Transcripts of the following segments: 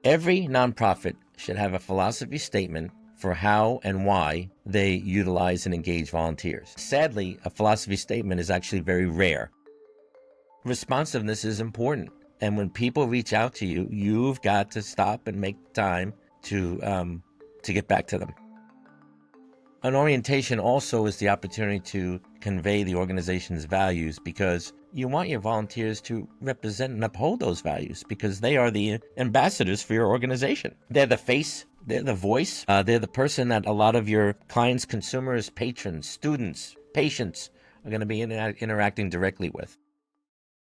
Every nonprofit should have a philosophy statement for how and why they utilize and engage volunteers. Sadly, a philosophy statement is actually very rare. Responsiveness is important. And when people reach out to you, you've got to stop and make time to get back to them. An orientation also is the opportunity to convey the organization's values, because you want your volunteers to represent and uphold those values, because they are the ambassadors for your organization. They're the face, they're the voice, they're the person that a lot of your clients, consumers, patrons, students, patients are going to be interacting directly with.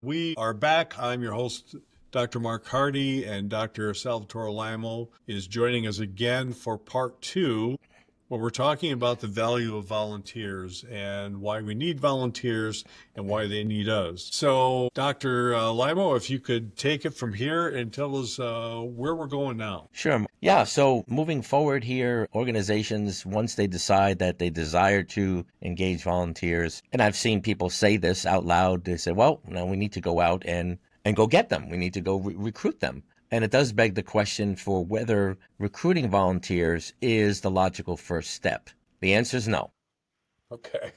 We are back. I'm your host, Dr. Marc Hardy, and Dr. Salvatore Alaimo is joining us again for part 2. Well, we're talking about the value of volunteers and why we need volunteers and why they need us. So, Dr. Alaimo, if you could take it from here and tell us where we're going now. Sure. Yeah. So moving forward here, organizations, once they decide that they desire to engage volunteers, and I've seen people say this out loud, they say, well, now we need to go out and go get them. We need to go recruit them. And it does beg the question for whether recruiting volunteers is the logical first step. The answer is no. Okay.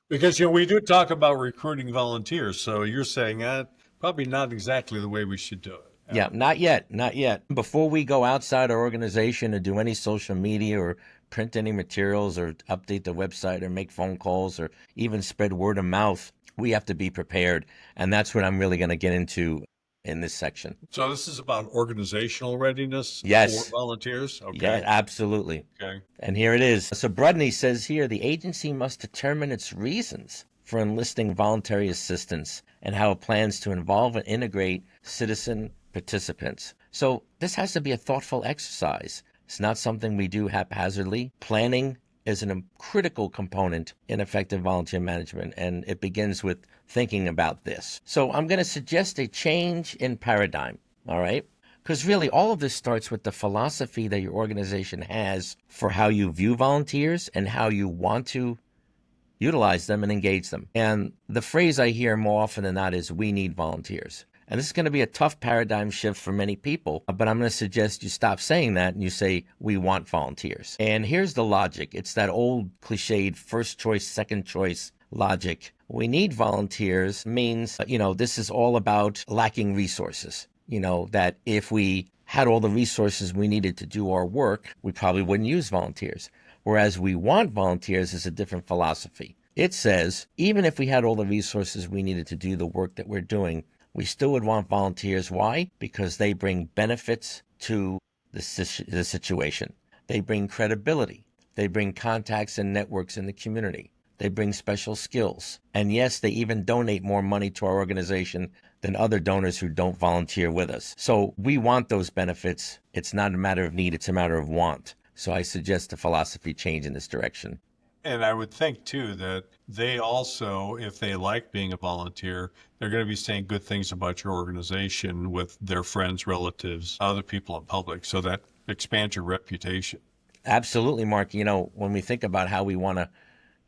Because, we do talk about recruiting volunteers. So you're saying that probably not exactly the way we should do it. Yeah, not yet. Not yet. Before we go outside our organization and do any social media or print any materials or update the website or make phone calls or even spread word of mouth, we have to be prepared. And that's what I'm really going to get into in this section. So this is about organizational readiness for volunteers? Okay. Yeah, absolutely. Okay. And here it is. So Brudney says here, the agency must determine its reasons for enlisting voluntary assistance and how it plans to involve and integrate citizen participants. So this has to be a thoughtful exercise. It's not something we do haphazardly. Planning is a critical component in effective volunteer management, and it begins with thinking about this. So I'm going to suggest a change in paradigm, all right? Because really all of this starts with the philosophy that your organization has for how you view volunteers and how you want to utilize them and engage them. And the phrase I hear more often than not is, we need volunteers. And this is going to be a tough paradigm shift for many people, but I'm going to suggest you stop saying that and you say, we want volunteers. And here's the logic. It's that old cliched first choice, second choice logic. We need volunteers means, this is all about lacking resources. That if we had all the resources we needed to do our work, we probably wouldn't use volunteers. Whereas we want volunteers is a different philosophy. It says, even if we had all the resources we needed to do the work that we're doing, we still would want volunteers. Why? Because they bring benefits to the situation. They bring credibility. They bring contacts and networks in the community. They bring special skills. And yes, they even donate more money to our organization than other donors who don't volunteer with us. So we want those benefits. It's not a matter of need, it's a matter of want. So I suggest a philosophy change in this direction. And I would think, too, that they also, if they like being a volunteer, they're going to be saying good things about your organization with their friends, relatives, other people in public. So that expands your reputation. Absolutely, Mark. When we think about how we want to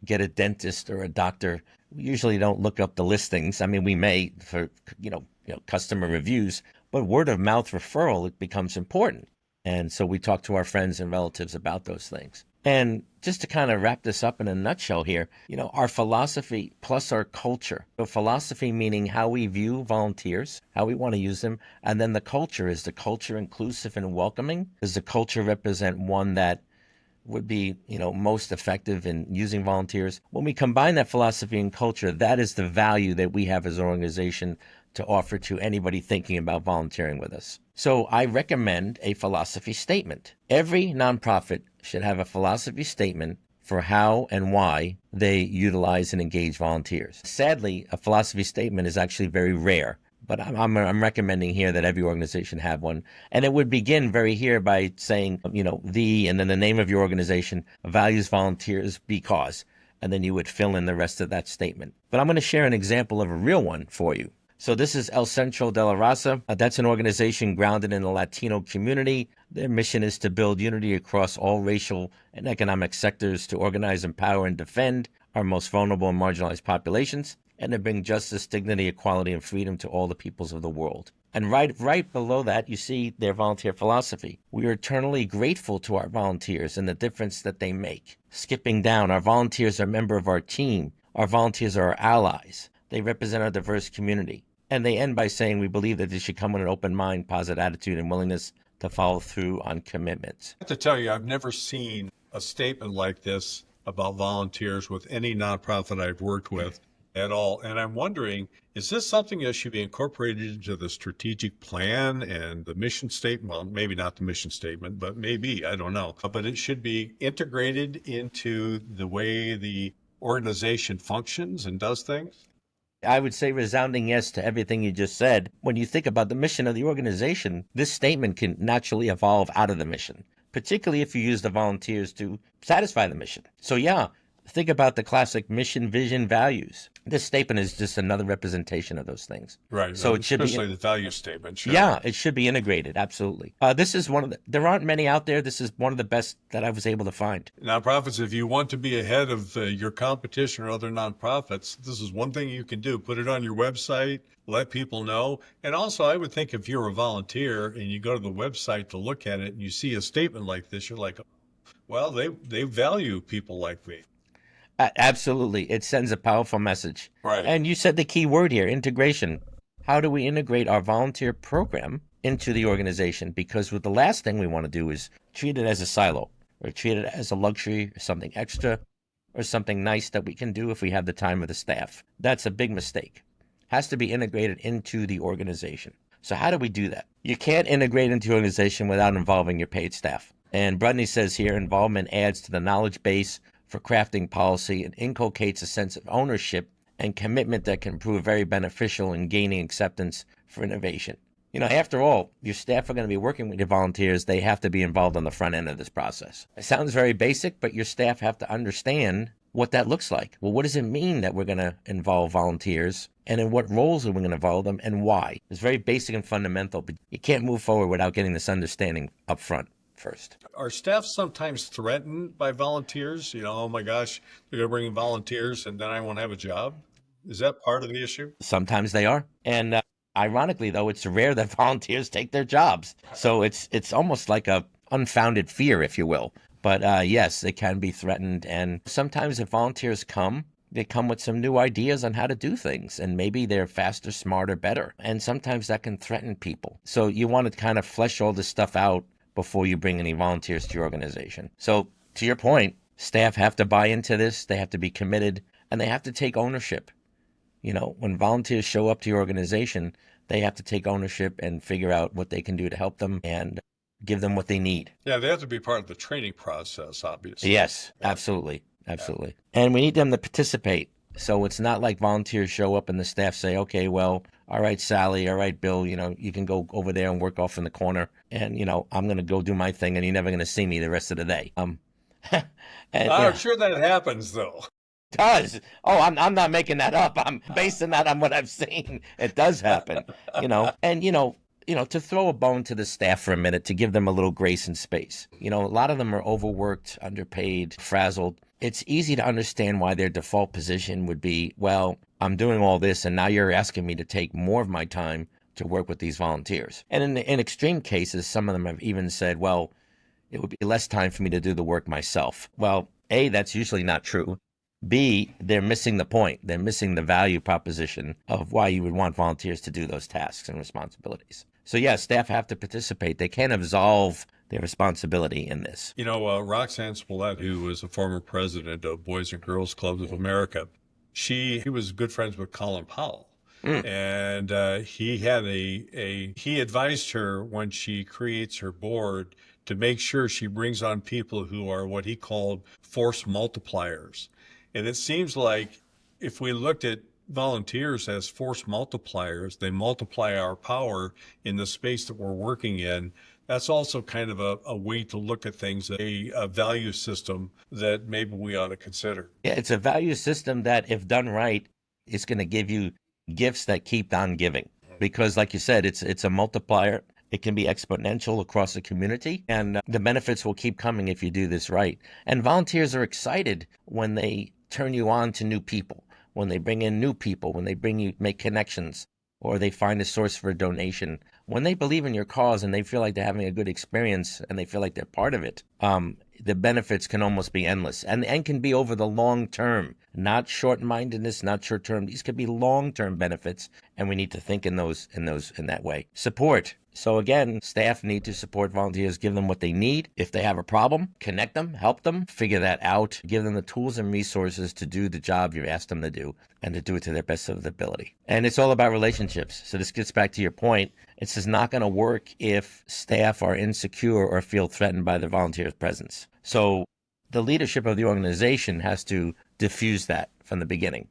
get a dentist or a doctor, we usually don't look up the listings. I mean, we may for, customer reviews, but word of mouth referral, it becomes important. And so we talk to our friends and relatives about those things. And just to kind of wrap this up in a nutshell here, our philosophy plus our culture. So philosophy meaning how we view volunteers, how we want to use them. And then the culture, is the culture inclusive and welcoming? Does the culture represent one that would be, most effective in using volunteers? When we combine that philosophy and culture, that is the value that we have as an organization to offer to anybody thinking about volunteering with us. So I recommend a philosophy statement. Every nonprofit should have a philosophy statement for how and why they utilize and engage volunteers. Sadly, a philosophy statement is actually very rare, but I'm recommending here that every organization have one. And it would begin very here by saying, and then the name of your organization values volunteers because, and then you would fill in the rest of that statement. But I'm going to share an example of a real one for you. So this is El Centro de la Raza. That's an organization grounded in the Latino community. Their mission is to build unity across all racial and economic sectors to organize, empower, and defend our most vulnerable and marginalized populations, and to bring justice, dignity, equality, and freedom to all the peoples of the world. And right below that, you see their volunteer philosophy. We are eternally grateful to our volunteers and the difference that they make. Skipping down, our volunteers are a member of our team. Our volunteers are our allies. They represent our diverse community. And they end by saying we believe that they should come with an open mind, positive attitude, and willingness to follow through on commitments. I have to tell you, I've never seen a statement like this about volunteers with any nonprofit I've worked with at all. And I'm wondering, is this something that should be incorporated into the strategic plan and the mission statement? Well, maybe not the mission statement, but maybe, I don't know. But it should be integrated into the way the organization functions and does things? I would say resounding yes to everything you just said. When you think about the mission of the organization, this statement can naturally evolve out of the mission, particularly if you use the volunteers to satisfy the mission. So yeah, think about the classic mission, vision, values. This statement is just another representation of those things. Right. So it should be especially the value statement. Sure. Yeah, it should be integrated. Absolutely. This is there aren't many out there. This is one of the best that I was able to find. Nonprofits, if you want to be ahead of your competition or other nonprofits, this is one thing you can do. Put it on your website, let people know. And also, I would think if you're a volunteer and you go to the website to look at it and you see a statement like this, you're like, well, they value people like me. Absolutely. It sends a powerful message. Right. And you said the key word here, integration. How do we integrate our volunteer program into the organization? Because the last thing we want to do is treat it as a silo or treat it as a luxury or something extra or something nice that we can do if we have the time of the staff. That's a big mistake. Has to be integrated into the organization. So how do we do that? You can't integrate into the organization without involving your paid staff. And Brudney says here, involvement adds to the knowledge base for crafting policy and inculcates a sense of ownership and commitment that can prove very beneficial in gaining acceptance for innovation. You know, after all, your staff are going to be working with your volunteers. They have to be involved on the front end of this process. It sounds very basic, but your staff have to understand what that looks like. Well, what does it mean that we're going to involve volunteers? And in what roles are we going to involve them and why? It's very basic and fundamental, but you can't move forward without getting this understanding up front first. Are staff sometimes threatened by volunteers? You know, oh my gosh, they're going to bring in volunteers and then I won't have a job? Is that part of the issue? Sometimes they are. And ironically, though, it's rare that volunteers take their jobs. So it's almost like a unfounded fear, if you will. But yes, it can be threatened. And sometimes if volunteers come, they come with some new ideas on how to do things. And maybe they're faster, smarter, better. And sometimes that can threaten people. So you want to kind of flesh all this stuff out before you bring any volunteers to your organization. So to your point, staff have to buy into this. They have to be committed and they have to take ownership. You know, when volunteers show up to your organization, they have to take ownership and figure out what they can do to help them and give them what they need. Yeah, they have to be part of the training process, obviously. Yes, absolutely. Absolutely. Yeah. And we need them to participate. So it's not like volunteers show up and the staff say, okay, well, all right, Sally, all right, Bill, you know, you can go over there and work off in the corner. And, you know, I'm going to go do my thing and you're never going to see me the rest of the day. I'm sure that happens, though. It does. Oh, I'm not making that up. I'm basing that on what I've seen. It does happen, you know. And, you know, to throw a bone to the staff for a minute, to give them a little grace and space. You know, a lot of them are overworked, underpaid, frazzled. It's easy to understand why their default position would be, well, I'm doing all this and now you're asking me to take more of my time to work with these volunteers. And in extreme cases, some of them have even said, well, it would be less time for me to do the work myself. Well, A, that's usually not true. B, they're missing the point. They're missing the value proposition of why you would want volunteers to do those tasks and responsibilities. So yeah, staff have to participate. They can't absolve their responsibility in this. You know, Roxanne Smollett, who was a former president of Boys and Girls Clubs of America, he was good friends with Colin Powell. And he advised her when she creates her board to make sure she brings on people who are what he called force multipliers. And it seems like if we looked at volunteers as force multipliers, they multiply our power in the space that we're working in. That's also kind of a way to look at things, a value system that maybe we ought to consider. Yeah, it's a value system that, if done right, is going to give you gifts that keep on giving. Because like you said, it's a multiplier. It can be exponential across the community, and the benefits will keep coming if you do this right. And volunteers are excited when they turn you on to new people, when they bring in new people, when they make connections. or they find a source for a donation. When they believe in your cause and they feel like they're having a good experience and they feel like they're part of it, the benefits can almost be endless and can be over the long term, not short-mindedness, not short-term. These could be long-term benefits, and we need to think in that way. Support. So again, staff need to support volunteers, give them what they need. If they have a problem, connect them, help them, figure that out, give them the tools and resources to do the job you've asked them to do and to do it to their best of their ability. And it's all about relationships. So this gets back to your point. It's just not going to work if staff are insecure or feel threatened by the volunteer's presence. So the leadership of the organization has to diffuse that from the beginning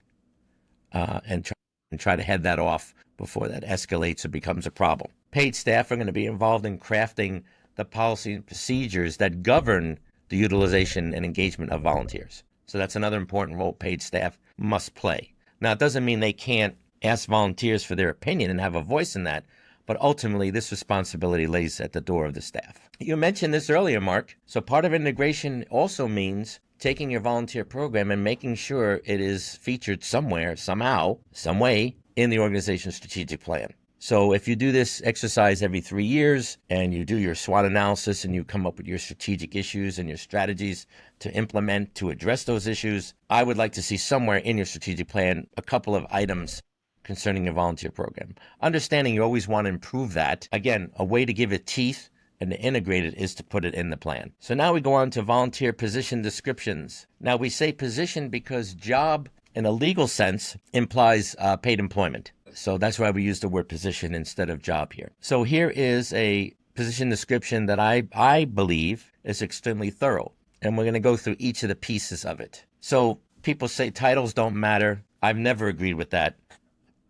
and try to head that off before that escalates or becomes a problem. Paid staff are going to be involved in crafting the policy and procedures that govern the utilization and engagement of volunteers. So that's another important role paid staff must play. Now, it doesn't mean they can't ask volunteers for their opinion and have a voice in that, but ultimately this responsibility lays at the door of the staff. You mentioned this earlier, Mark. So part of integration also means taking your volunteer program and making sure it is featured somewhere, somehow, some way in the organization's strategic plan. So if you do this exercise every 3 years and you do your SWOT analysis and you come up with your strategic issues and your strategies to implement to address those issues, I would like to see somewhere in your strategic plan a couple of items concerning your volunteer program. Understanding you always want to improve that. Again, a way to give it teeth and to integrate it is to put it in the plan. So now we go on to volunteer position descriptions. Now we say position because job in a legal sense implies paid employment. So that's why we use the word position instead of job here. So here is a position description that I believe is extremely thorough. And we're going to go through each of the pieces of it. So people say titles don't matter. I've never agreed with that.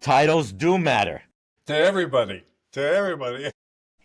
Titles do matter. To everybody. To everybody.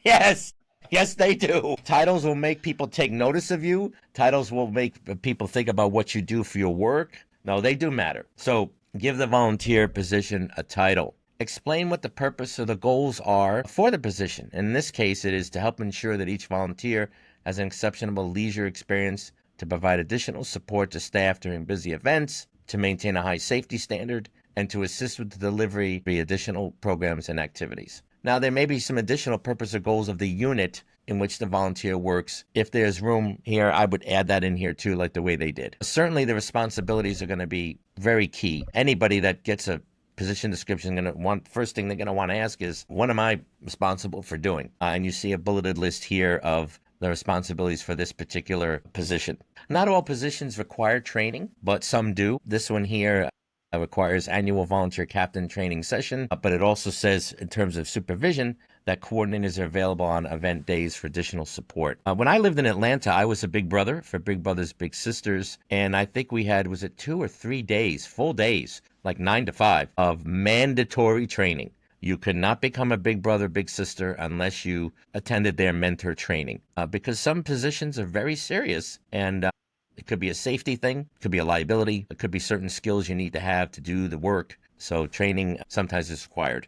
Yes. Yes, they do. Titles will make people take notice of you. Titles will make people think about what you do for your work. No, they do matter. So give the volunteer position a title. Explain what the purpose or the goals are for the position. In this case, it is to help ensure that each volunteer has an exceptional leisure experience, to provide additional support to staff during busy events, to maintain a high safety standard, and to assist with the delivery of additional programs and activities. Now, there may be some additional purpose or goals of the unit in which the volunteer works. If there's room here, I would add that in here too, like the way they did. Certainly, the responsibilities are going to be very key. Anybody that gets a position description is going to want, first thing they're going to want to ask is, what am I responsible for doing? And you see a bulleted list here of the responsibilities for this particular position. Not all positions require training, but some do. This one here requires annual volunteer captain training session, but it also says in terms of supervision that coordinators are available on event days for additional support. When I lived in Atlanta, I was a big brother for Big Brothers Big Sisters, and I think we had, was it 2 or 3 days, full days, like 9 to 5, of mandatory training. You could not become a big brother, big sister unless you attended their mentor training, because some positions are very serious, and it could be a safety thing, it could be a liability, it could be certain skills you need to have to do the work. So training sometimes is required.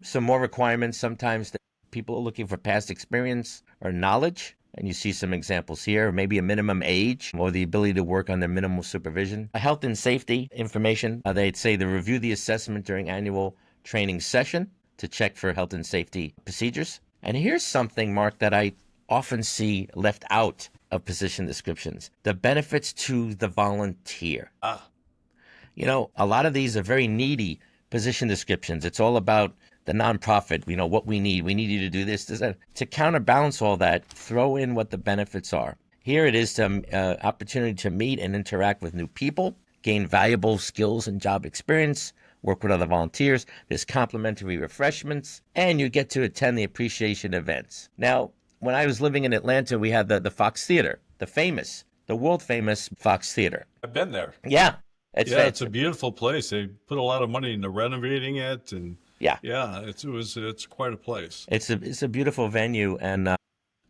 Some more requirements, sometimes people are looking for past experience or knowledge, and you see some examples here, maybe a minimum age or the ability to work under minimal supervision. A health and safety information, they'd say to review the assessment during annual training session to check for health and safety procedures. And here's something, Mark, that I often see left out of position descriptions: the benefits to the volunteer. You know, a lot of these are very needy position descriptions. It's all about the nonprofit, you know, what we need. We need you to do this, that. To counterbalance all that, throw in what the benefits are. Here it is to opportunity to meet and interact with new people, gain valuable skills and job experience, work with other volunteers. There's complimentary refreshments, and you get to attend the appreciation events. Now, when I was living in Atlanta, we had the Fox Theater, the world famous Fox Theater. I've been there. Yeah. It's a beautiful place. They put a lot of money into renovating it, and yeah, it's quite a place. It's a beautiful venue, and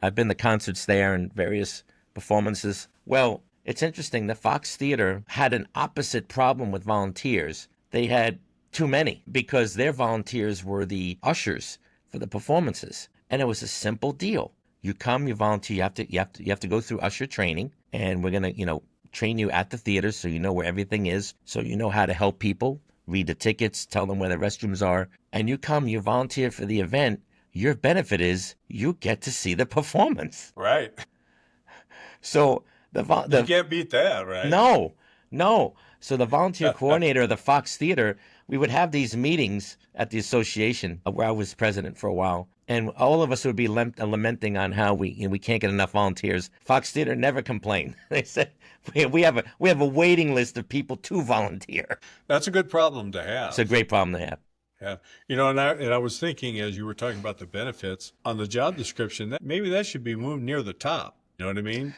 I've been to concerts there and various performances. Well, it's interesting. The Fox Theater had an opposite problem with volunteers. They had too many because their volunteers were the ushers for the performances, and it was a simple deal. You come, you volunteer. You have to go through usher training, and we're gonna train you at the theater so you know where everything is, so you know how to help people read the tickets, tell them where the restrooms are, and you come, you volunteer for the event. Your benefit is you get to see the performance. Right. So You can't beat that, right? no, no. So the volunteer coordinator of the Fox Theater, we would have these meetings at the association where I was president for a while. And all of us would be lamenting on how we can't get enough volunteers. Fox Theater never complained. They said we have a waiting list of people to volunteer. That's a good problem to have. It's a great problem to have. Yeah. You know, and I was thinking as you were talking about the benefits on the job description, that maybe that should be moved near the top. You know what I mean?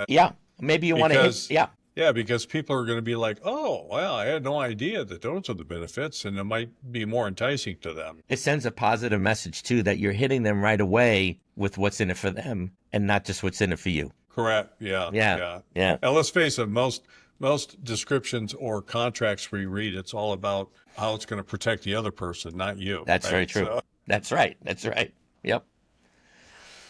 Yeah. Maybe you want to hit. Yeah. Yeah, because people are going to be like, oh, well, I had no idea that those are the benefits, and it might be more enticing to them. It sends a positive message, too, that you're hitting them right away with what's in it for them and not just what's in it for you. Correct. Yeah. Yeah. And let's face it, most descriptions or contracts we read, it's all about how it's going to protect the other person, not you. That's right? very true. So. That's right. Yep.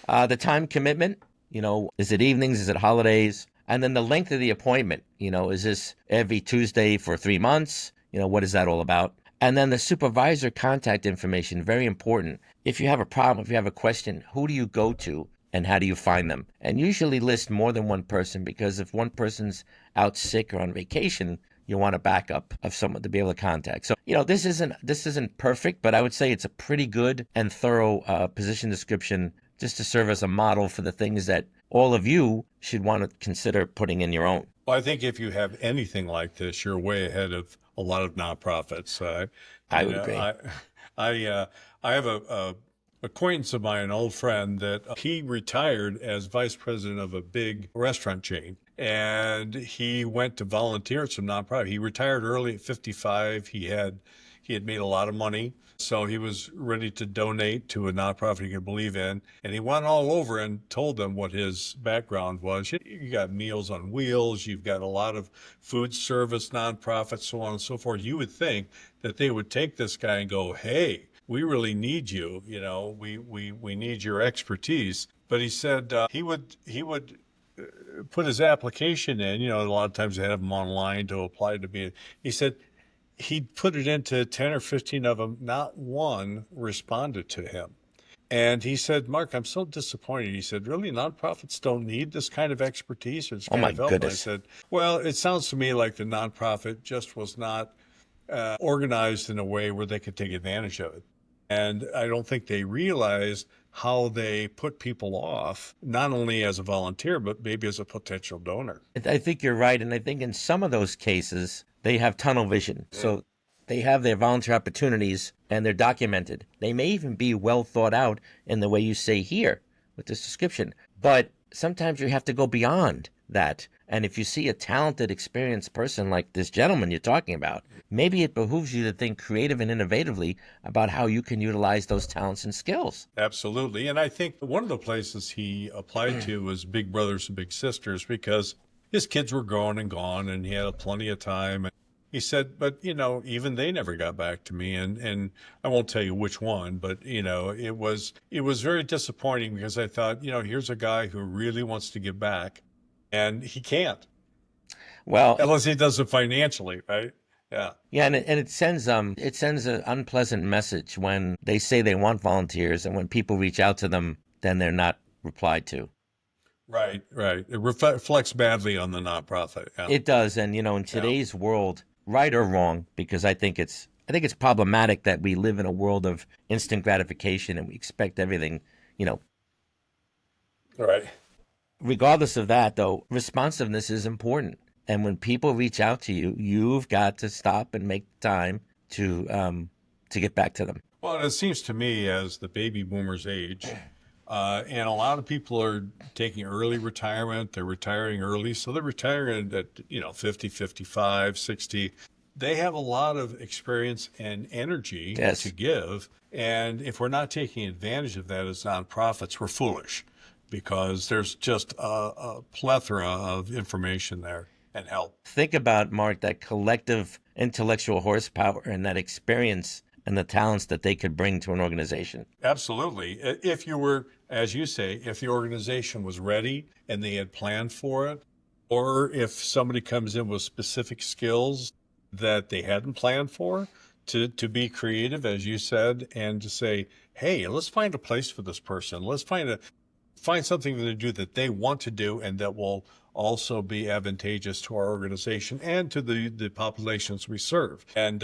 The time commitment, is it evenings? Is it holidays? And then the length of the appointment, is this every Tuesday for 3 months? What is that all about? And then the supervisor contact information, very important. If you have a problem, if you have a question, who do you go to and how do you find them? And usually list more than one person, because if one person's out sick or on vacation, you want a backup of someone to be able to contact. So, this isn't perfect, but I would say it's a pretty good and thorough position description, just to serve as a model for the things that all of you should want to consider putting in your own. Well, I think if you have anything like this, you're way ahead of a lot of nonprofits. I would agree. I have a acquaintance of mine, an old friend, that he retired as vice president of a big restaurant chain. And he went to volunteer at some nonprofit. He retired early at 55. He had made a lot of money. So he was ready to donate to a nonprofit he could believe in. And he went all over and told them what his background was. You got Meals on Wheels. You've got a lot of food service nonprofits, so on and so forth. You would think that they would take this guy and go, hey, we really need you. We need your expertise. But he said he would put his application in. A lot of times they have them online to apply to be. He said he'd put it into 10 or 15 of them. Not one responded to him. And he said, Mark, I'm so disappointed. He said, really, nonprofits don't need this kind of expertise? Or this kind of help? Goodness. I said, well, it sounds to me like the nonprofit just was not organized in a way where they could take advantage of it. And I don't think they realized how they put people off, not only as a volunteer, but maybe as a potential donor. I think you're right. And I think in some of those cases, they have tunnel vision. So they have their volunteer opportunities and they're documented. They may even be well thought out in the way you say here with this description. But sometimes you have to go beyond that. And if you see a talented, experienced person like this gentleman you're talking about, maybe it behooves you to think creative and innovatively about how you can utilize those talents and skills. Absolutely. And I think one of the places he applied to was Big Brothers and Big Sisters, because his kids were grown and gone and he had plenty of time. And he said, but, even they never got back to me. And I won't tell you which one, but, it was very disappointing, because I thought, here's a guy who really wants to give back. And he can't. Well, unless he does it financially, right? Yeah. Yeah, and it sends an unpleasant message when they say they want volunteers, and when people reach out to them, then they're not replied to. Right. It reflects badly on the nonprofit. Yeah. It does, and in today's world, right or wrong, because I think it's problematic that we live in a world of instant gratification and we expect everything, Right. Regardless of that, though, responsiveness is important. And when people reach out to you, you've got to stop and make time to get back to them. Well, it seems to me, as the baby boomers age, and a lot of people are taking early retirement, they're retiring early. So they're retiring at, 50, 55, 60. They have a lot of experience and energy to give. And if we're not taking advantage of that as nonprofits, we're foolish, because there's just a plethora of information there and help. Think about, Mark, that collective intellectual horsepower and that experience and the talents that they could bring to an organization. Absolutely. If you were, as you say, if the organization was ready and they had planned for it, or if somebody comes in with specific skills that they hadn't planned for, to be creative, as you said, and to say, hey, let's find a place for this person. Let's find something to do that they want to do and that will also be advantageous to our organization and to the populations we serve. And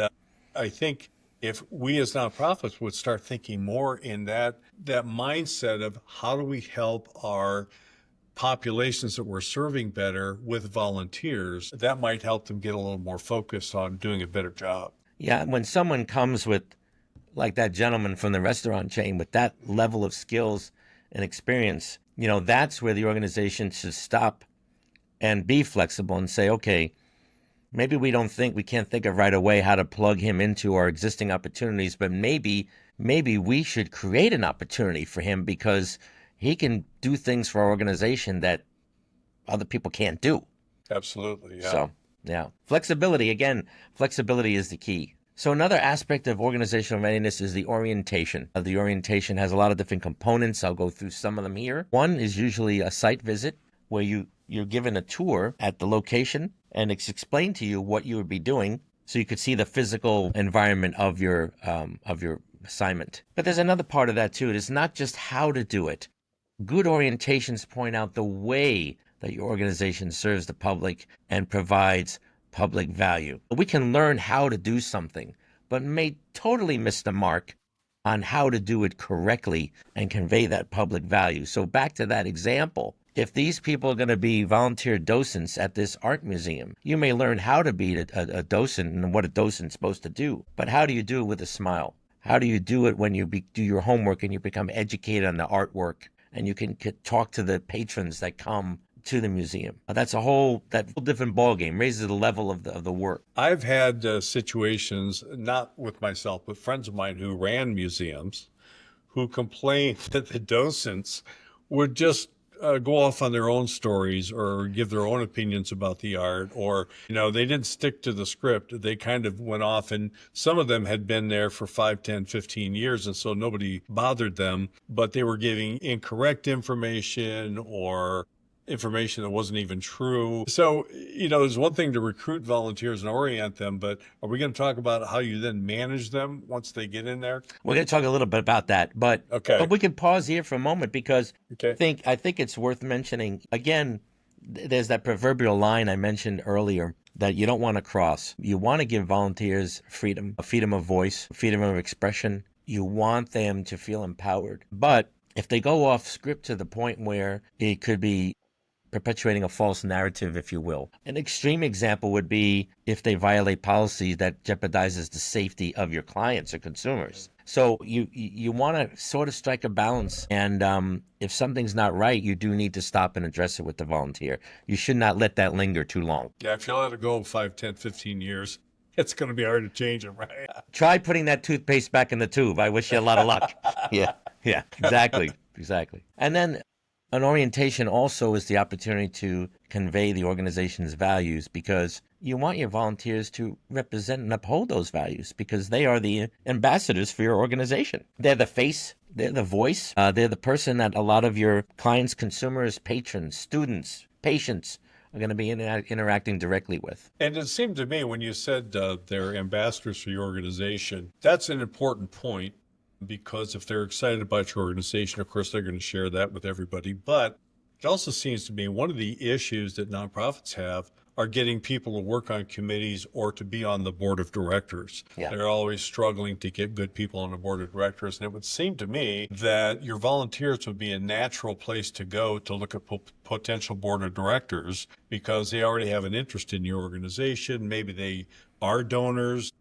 I think if we as nonprofits would start thinking more in that mindset of how do we help our populations that we're serving better with volunteers, that might help them get a little more focused on doing a better job. Yeah, when someone comes with, like that gentleman from the restaurant chain, with that level of skills and experience, that's where the organization should stop and be flexible and say, okay, maybe we can't think of right away how to plug him into our existing opportunities, but maybe we should create an opportunity for him because he can do things for our organization that other people can't do. Absolutely, yeah. So, yeah. Flexibility is the key. So another aspect of organizational readiness is the orientation. The orientation has a lot of different components. I'll go through some of them here. One is usually a site visit where you're given a tour at the location and it's explained to you what you would be doing so you could see the physical environment of your assignment. But there's another part of that too. It is not just how to do it. Good orientations point out the way that your organization serves the public and provides public value. We can learn how to do something, but may totally miss the mark on how to do it correctly and convey that public value. So back to that example, if these people are going to be volunteer docents at this art museum, you may learn how to be a docent and what a docent's supposed to do. But how do you do it with a smile? How do you do it when you do your homework and you become educated on the artwork and you can talk to the patrons that come to the museum? That's a whole different ballgame, raises the level of the work. I've had situations, not with myself, but friends of mine who ran museums who complained that the docents would just go off on their own stories or give their own opinions about the art, or, they didn't stick to the script. They kind of went off, and some of them had been there for 5, 10, 15 years, and so nobody bothered them, but they were giving incorrect information or information that wasn't even true. So, there's one thing to recruit volunteers and orient them, but are we going to talk about how you then manage them once they get in there? We're going to talk a little bit about that, but okay. But we can pause here for a moment because okay. I think it's worth mentioning. Again, there's that proverbial line I mentioned earlier that you don't want to cross. You want to give volunteers freedom of voice, freedom of expression. You want them to feel empowered. But if they go off script to the point where it could be perpetuating a false narrative, if you will. An extreme example would be if they violate policies that jeopardizes the safety of your clients or consumers. So you want to sort of strike a balance, and if something's not right, you do need to stop and address it with the volunteer. You should not let that linger too long. Yeah, if you let it go 5, 10, 15 years, it's going to be hard to change it, right? Try putting that toothpaste back in the tube. I wish you a lot of luck. Yeah, exactly. And then an orientation also is the opportunity to convey the organization's values, because you want your volunteers to represent and uphold those values because they are the ambassadors for your organization. They're the face, they're the voice, they're the person that a lot of your clients, consumers, patrons, students, patients are going to be interacting directly with. And it seemed to me when you said they're ambassadors for your organization, that's an important point. Because if they're excited about your organization, of course, they're going to share that with everybody. But it also seems to me one of the issues that nonprofits have are getting people to work on committees or to be on the board of directors. Yeah. They're always struggling to get good people on the board of directors. And it would seem to me that your volunteers would be a natural place to go to look at potential board of directors because they already have an interest in your organization. Maybe they are donors,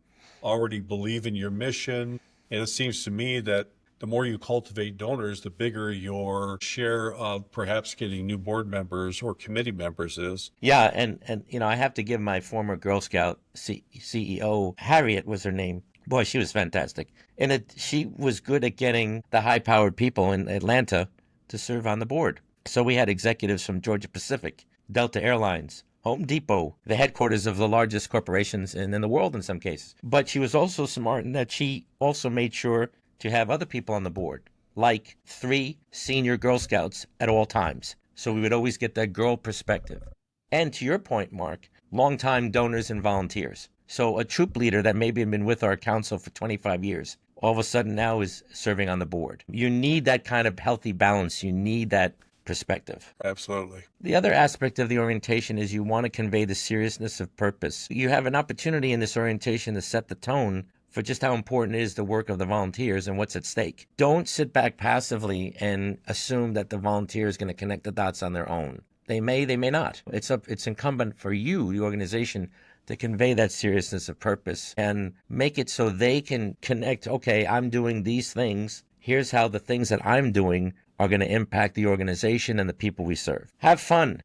already believe in your mission. And it seems to me that the more you cultivate donors, the bigger your share of perhaps getting new board members or committee members is. Yeah, and I have to give my former Girl Scout CEO, Harriet was her name. Boy, she was fantastic. And she was good at getting the high-powered people in Atlanta to serve on the board. So we had executives from Georgia Pacific, Delta Airlines, Home Depot, the headquarters of the largest corporations in the world in some cases. But she was also smart in that she also made sure to have other people on the board, like 3 senior Girl Scouts at all times. So we would always get that girl perspective. And to your point, Mark, longtime donors and volunteers. So a troop leader that maybe had been with our council for 25 years, all of a sudden now is serving on the board. You need that kind of healthy balance. You need that perspective. Absolutely. The other aspect of the orientation is you want to convey the seriousness of purpose. You have an opportunity in this orientation to set the tone for just how important it is the work of the volunteers and what's at stake. Don't sit back passively and assume that the volunteer is going to connect the dots on their own. They may not. It's incumbent for you, the organization, to convey that seriousness of purpose and make it so they can connect, okay, I'm doing these things. Here's how the things that I'm doing are going to impact the organization and the people we serve. Have fun,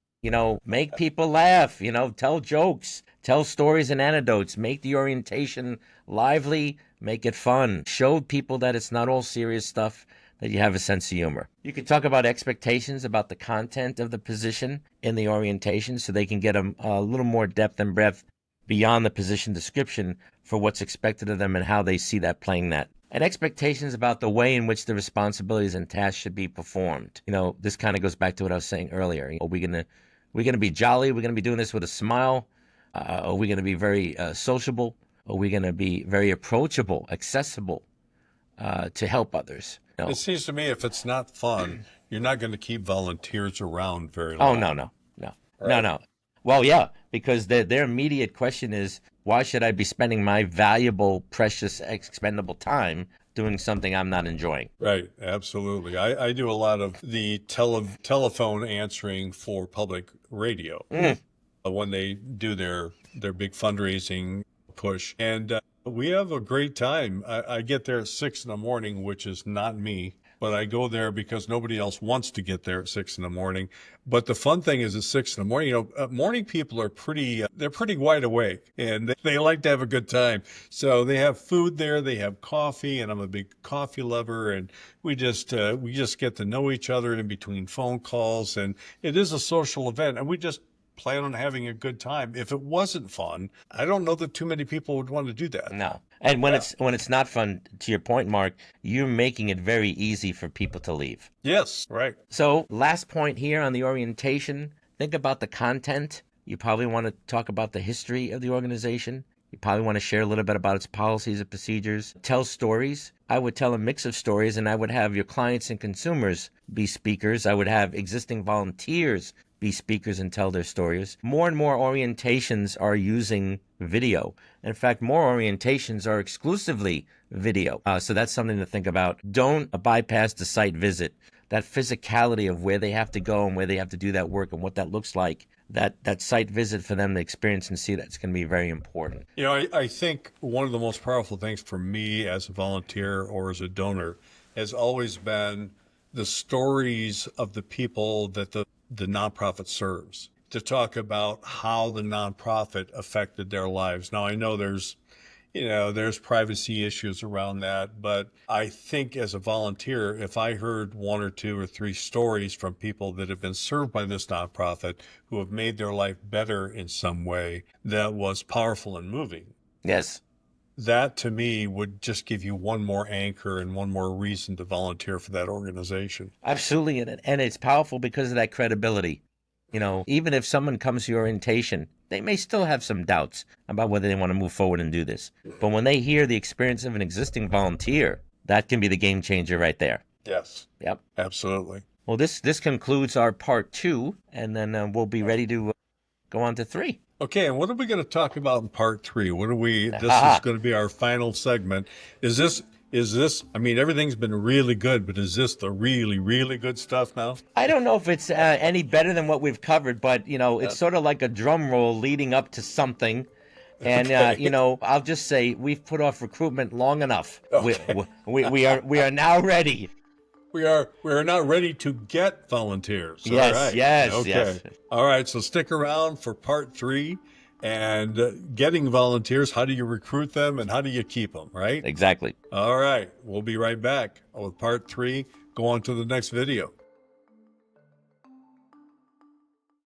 make people laugh, tell jokes, tell stories and anecdotes, make the orientation lively, make it fun. Show people that it's not all serious stuff, that you have a sense of humor. You can talk about expectations about the content of the position in the orientation so they can get a little more depth and breadth beyond the position description for what's expected of them and how they see that playing that. And expectations about the way in which the responsibilities and tasks should be performed. This kind of goes back to what I was saying earlier. Are we gonna be jolly? Are we gonna be doing this with a smile? Are we gonna be very sociable? Are we gonna be very approachable, accessible to help others? It seems to me if it's not fun, you're not going to keep volunteers around very Oh, long. no. Right. No. Well, yeah, because their immediate question is, why should I be spending my valuable, precious, expendable time doing something I'm not enjoying? Right, absolutely. I do a lot of the telephone answering for public radio when they do their big fundraising push. And we have a great time. I get there at 6 in the morning, which is not me, but I go there because nobody else wants to get there at 6 in the morning. But the fun thing is at 6 in the morning, morning people are they're pretty wide awake and they like to have a good time. So they have food there, they have coffee, and I'm a big coffee lover. And we just get to know each other in between phone calls. And it is a social event, and we just plan on having a good time. If it wasn't fun, I don't know that too many people would want to do that. No. And when it's not fun, to your point, Mark, you're making it very easy for people to leave. Yes, right. So last point here on the orientation, think about the content. You probably want to talk about the history of the organization. You probably want to share a little bit about its policies and procedures. Tell stories. I would tell a mix of stories, and I would have your clients and consumers be speakers. I would have existing volunteers be speakers and tell their stories. More and more orientations are using video. In fact, more orientations are exclusively video. So that's something to think about. Don't bypass the site visit. That physicality of where they have to go and where they have to do that work and what that looks like, that site visit for them to experience and see, that's going to be very important. I think one of the most powerful things for me as a volunteer or as a donor has always been the stories of the people that the nonprofit serves, to talk about how the nonprofit affected their lives. Now, I know there's privacy issues around that, but I think as a volunteer, if I heard 1 or 2 or 3 stories from people that have been served by this nonprofit who have made their life better in some way that was powerful and moving. Yes. That to me would just give you one more anchor and one more reason to volunteer for that organization. Absolutely. And it's powerful because of that credibility. Even if someone comes to your orientation, they may still have some doubts about whether they want to move forward and do this. But when they hear the experience of an existing volunteer, that can be the game changer right there. Yes. Yep. Absolutely. Well, this concludes our part 2, and then we'll be ready to go on to 3. Okay, and what are we going to talk about in part 3? This is going to be our final segment. Is this, everything's been really good, but is this the really, really good stuff now? I don't know if it's any better than what we've covered, but, it's sort of like a drum roll leading up to something. And, I'll just say we've put off recruitment long enough. Okay. We are now ready. We are now ready to get volunteers. Yes, all right. yes, okay. yes. All right, so stick around for part 3 and getting volunteers. How do you recruit them and how do you keep them, right? Exactly. All right, we'll be right back with part 3. Go on to the next video.